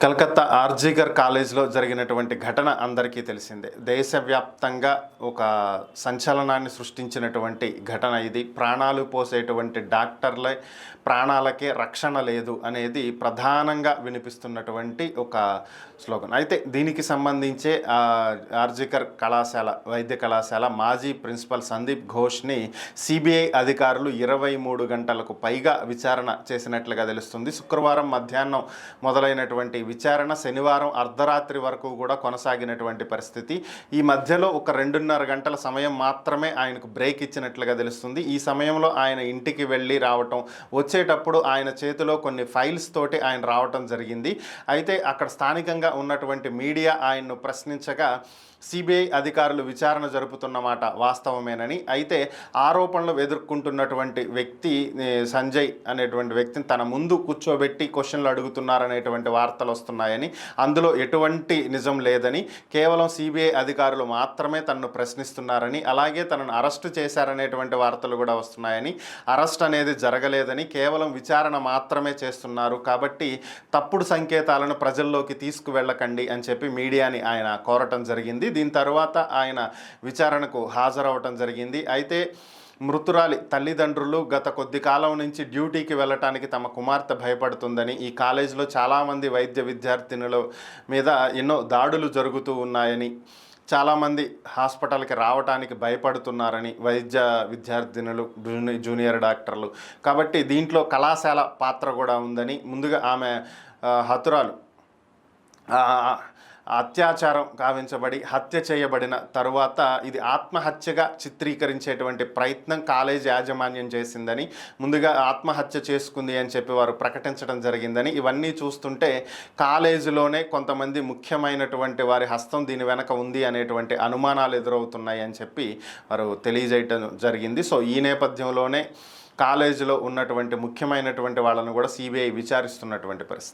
కలకత్తా ఆర్జీకర్ కాలేజ్లో జరిగినటువంటి ఘటన అందరికీ తెలిసిందే. దేశవ్యాప్తంగా ఒక సంచలనాన్ని సృష్టించినటువంటి ఘటన ఇది. ప్రాణాలు పోసేటువంటి డాక్టర్లే ప్రాణాలకే రక్షణ లేదు అనేది ప్రధానంగా వినిపిస్తున్నటువంటి ఒక స్లోగన్. అయితే దీనికి సంబంధించే ఆర్జీకర్ కళాశాల వైద్య కళాశాల మాజీ ప్రిన్సిపల్ సందీప్ ఘోష్ని సిబిఐ అధికారులు 23 గంటలకు పైగా విచారణ చేసినట్లుగా తెలుస్తుంది. శుక్రవారం మధ్యాహ్నం మొదలైనటువంటి విచారణ శనివారం అర్ధరాత్రి వరకు కూడా కొనసాగినటువంటి పరిస్థితి. ఈ మధ్యలో ఒక 2.5 గంటల సమయం మాత్రమే ఆయనకు బ్రేక్ ఇచ్చినట్లుగా తెలుస్తుంది. ఈ సమయంలో ఆయన ఇంటికి వెళ్ళి రావటం, వచ్చేటప్పుడు ఆయన చేతిలో కొన్ని ఫైల్స్ తోటి ఆయన రావటం జరిగింది. అయితే అక్కడ స్థానికంగా ఉన్నటువంటి మీడియా ఆయన్ను ప్రశ్నించగా సిబిఐ అధికారులు విచారణ జరుపుతున్నమాట వాస్తవమేనని, అయితే ఆరోపణలు ఎదుర్కొంటున్నటువంటి వ్యక్తి సంజయ్ అనేటువంటి వ్యక్తిని తన ముందు కూర్చోబెట్టి క్వశ్చన్లు అడుగుతున్నారనేటువంటి వార్తలు వస్తున్నాయని, అందులో ఎటువంటి నిజం లేదని, కేవలం సిబిఐ అధికారులు మాత్రమే తనను ప్రశ్నిస్తున్నారని, అలాగే తనను అరెస్టు చేశారనేటువంటి వార్తలు కూడా వస్తున్నాయని, అరెస్ట్ అనేది జరగలేదని, కేవలం విచారణ మాత్రమే చేస్తున్నారు కాబట్టి తప్పుడు సంకేతాలను ప్రజల్లోకి తీసుకువెళ్ళకండి అని చెప్పి మీడియాని ఆయన కోరటం జరిగింది. దీని తర్వాత ఆయన విచారణకు హాజరవటం జరిగింది. అయితే మృతురాలి తల్లిదండ్రులు గత కొద్ది కాలం నుంచి డ్యూటీకి వెళ్ళటానికి తమ కుమార్తె భయపడుతుందని, ఈ కాలేజీలో చాలామంది వైద్య విద్యార్థినుల మీద ఎన్నో దాడులు జరుగుతూ ఉన్నాయని, చాలామంది హాస్పిటల్కి రావడానికి భయపడుతున్నారని వైద్య విద్యార్థినులు, జూనియర్ డాక్టర్లు, కాబట్టి దీంట్లో కళాశాల పాత్ర కూడా ఉందని, ముందుగా ఆమె హతురాలు అత్యాచారం గావించబడి హత్య చేయబడిన తరువాత ఇది ఆత్మహత్యగా చిత్రీకరించేటువంటి ప్రయత్నం కాలేజీ యాజమాన్యం చేసిందని, ముందుగా ఆత్మహత్య చేసుకుంది అని చెప్పి వారు ప్రకటించడం జరిగిందని, ఇవన్నీ చూస్తుంటే కాలేజీలోనే కొంతమంది ముఖ్యమైనటువంటి వారి హస్తం దీని వెనక ఉంది అనేటువంటి అనుమానాలు ఎదురవుతున్నాయి అని చెప్పి వారు తెలియజేయటం జరిగింది. సో ఈ నేపథ్యంలోనే కాలేజీలో ఉన్నటువంటి ముఖ్యమైనటువంటి వాళ్ళను కూడా సిబిఐ విచారిస్తున్నటువంటి పరిస్థితి.